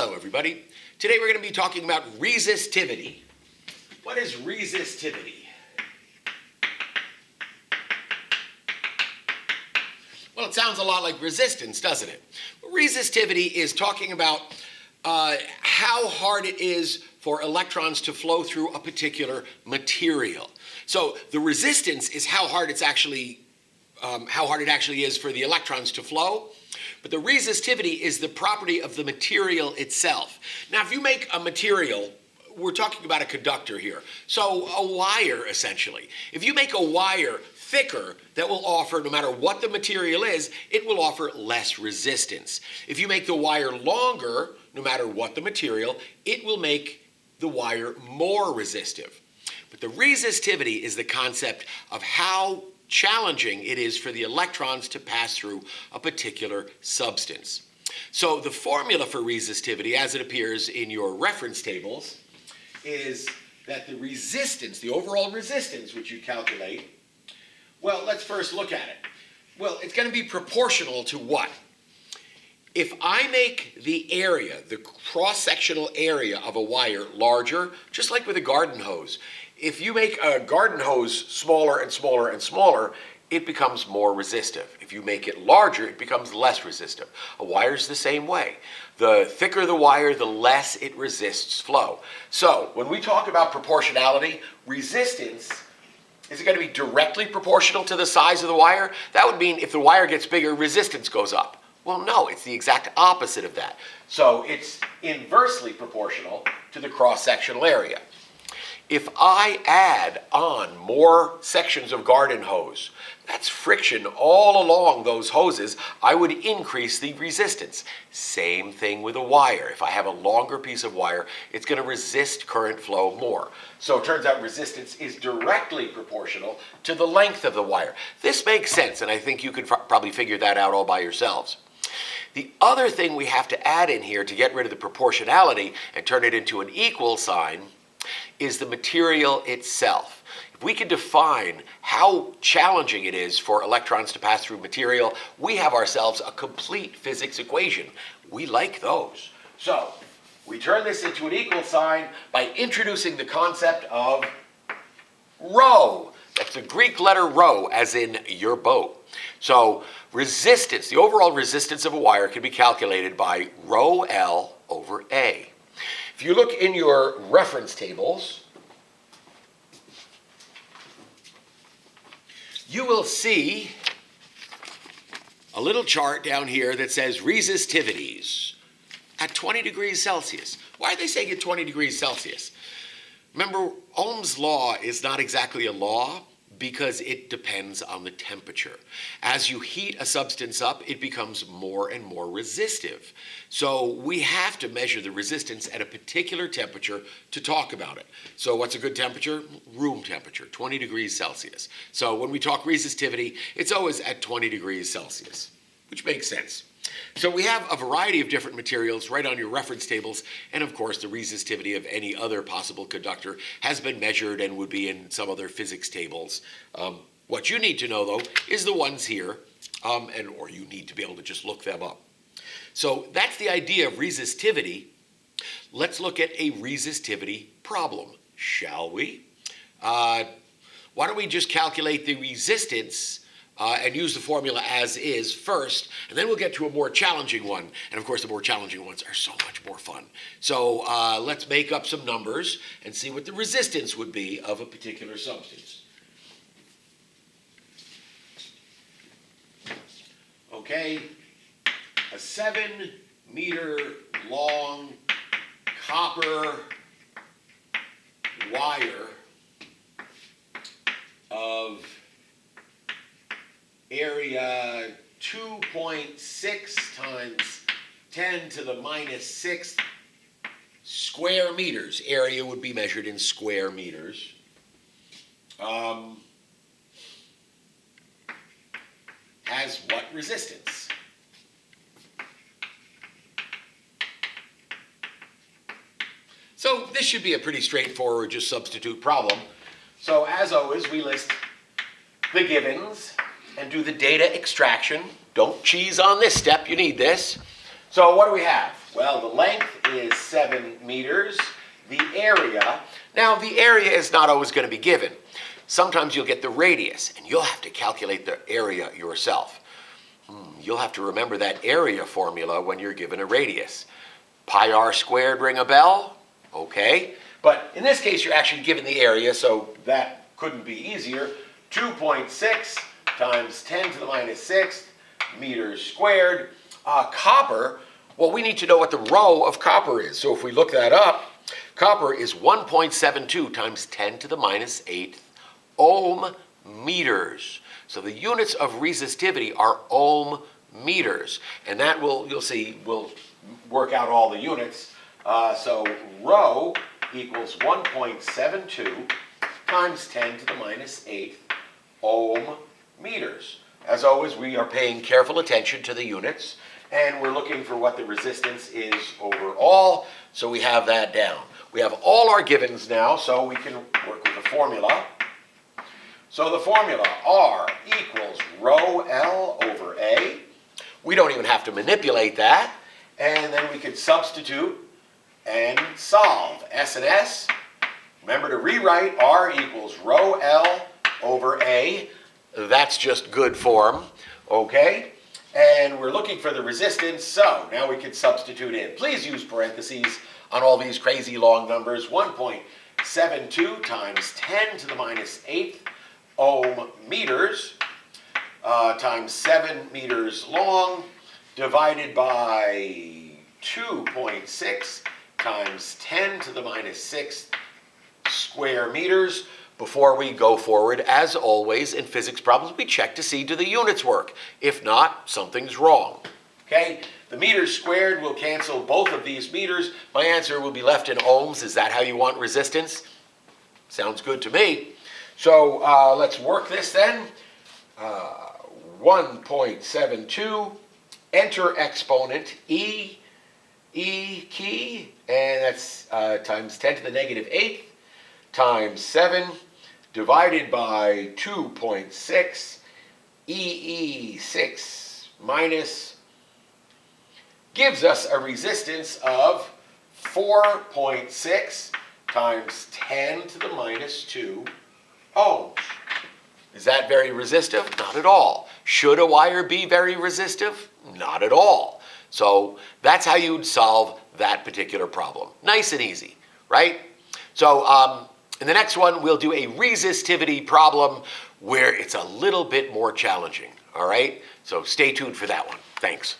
Hello everybody. Today we're going to be talking about resistivity. What is resistivity? Well, it sounds a lot like resistance, doesn't it? Resistivity is talking about how hard it is for electrons to flow through a particular material. So the resistance is how hard it actually is for the electrons to flow. But the resistivity is the property of the material itself. Now, if you make a material, we're talking about a conductor here, so a wire essentially. If you make a wire thicker, that will offer, no matter what the material is, it will offer less resistance. If you make the wire longer, no matter what the material, it will make the wire more resistive. But the resistivity is the concept of how challenging it is for the electrons to pass through a particular substance. So the formula for resistivity, as it appears in your reference tables, is that the resistance, the overall resistance which you calculate, well, let's first look at it. Well, it's going to be proportional to what? If I make the area, the cross-sectional area of a wire larger, just like with a garden hose, if you make a garden hose smaller and smaller and smaller, it becomes more resistive. If you make it larger, it becomes less resistive. A wire is the same way. The thicker the wire, the less it resists flow. So when we talk about proportionality, resistance, is it going to be directly proportional to the size of the wire? That would mean if the wire gets bigger, resistance goes up. Well, no, it's the exact opposite of that. So it's inversely proportional to the cross-sectional area. If I add on more sections of garden hose, that's friction all along those hoses, I would increase the resistance. Same thing with a wire. If I have a longer piece of wire, it's going to resist current flow more. So it turns out resistance is directly proportional to the length of the wire. This makes sense, and I think you could probably figure that out all by yourselves. The other thing we have to add in here to get rid of the proportionality and turn it into an equal sign is the material itself. If we can define how challenging it is for electrons to pass through material, we have ourselves a complete physics equation. We like those. So we turn this into an equal sign by introducing the concept of rho. That's the Greek letter rho, as in your boat. So resistance, the overall resistance of a wire, can be calculated by rho L over A. If you look in your reference tables, you will see a little chart down here that says resistivities at 20 degrees Celsius. Why are they saying at 20 degrees Celsius? Remember, Ohm's law is not exactly a law because it depends on the temperature. As you heat a substance up, it becomes more and more resistive. So we have to measure the resistance at a particular temperature to talk about it. So what's a good temperature? Room temperature, 20 degrees Celsius. So when we talk resistivity, it's always at 20 degrees Celsius, which makes sense. So we have a variety of different materials right on your reference tables, and of course the resistivity of any other possible conductor has been measured and would be in some other physics tables. What you need to know, though, is the ones here, or you need to be able to just look them up. So that's the idea of resistivity. Let's look at a resistivity problem, shall we? Why don't we just calculate the resistance and use the formula as is first, and then we'll get to a more challenging one. And of course, the more challenging ones are so much more fun. So let's make up some numbers and see what the resistance would be of a particular substance. Okay, a 7-meter long copper wire of area 2.6 times 10 to the minus 6 square meters. Area would be measured in square meters. Has what resistance? So this should be a pretty straightforward, just substitute problem. So as always, we list the givens and do the data extraction. Don't cheese on this step, you need this. So what do we have? Well, the length is 7 meters. The area, now the area is not always going to be given. Sometimes you'll get the radius, and you'll have to calculate the area yourself. You'll have to remember that area formula when you're given a radius. Pi r squared, ring a bell? Okay. But in this case, you're actually given the area, so that couldn't be easier. 2.6 times 10 to the minus 6 meters squared. Copper, well, we need to know what the rho of copper is. So if we look that up, copper is 1.72 times 10 to the minus 8th ohm meters. So the units of resistivity are ohm meters. And that you'll see, will work out all the units. So rho equals 1.72 times 10 to the minus 8th ohm meters. As always, we are paying careful attention to the units, and we're looking for what the resistance is overall, so we have that down. We have all our givens now, so we can work with the formula. So the formula, R equals rho L over A. We don't even have to manipulate that, and then we could substitute and solve. S and S, remember to rewrite R equals rho L over A. That's just good form, okay? And we're looking for the resistance, so now we can substitute in. Please use parentheses on all these crazy long numbers. 1.72 times 10 to the minus 8th ohm meters times 7 meters long divided by 2.6 times 10 to the minus 6th square meters. Before we go forward, as always in physics problems, we check to see do the units work. If not, something's wrong. Okay, the meters squared will cancel both of these meters. My answer will be left in ohms. Is that how you want resistance? Sounds good to me. So let's work this then. 1.72, enter exponent E key, and that's times 10 to the negative 8th times 7 divided by 2.6 EE6 minus gives us a resistance of 4.6 times 10 to the minus 2 ohms. Is that very resistive? Not at all. Should a wire be very resistive? Not at all. So that's how you'd solve that particular problem. Nice and easy, right? So in the next one, we'll do a resistivity problem where it's a little bit more challenging, all right? So stay tuned for that one. Thanks.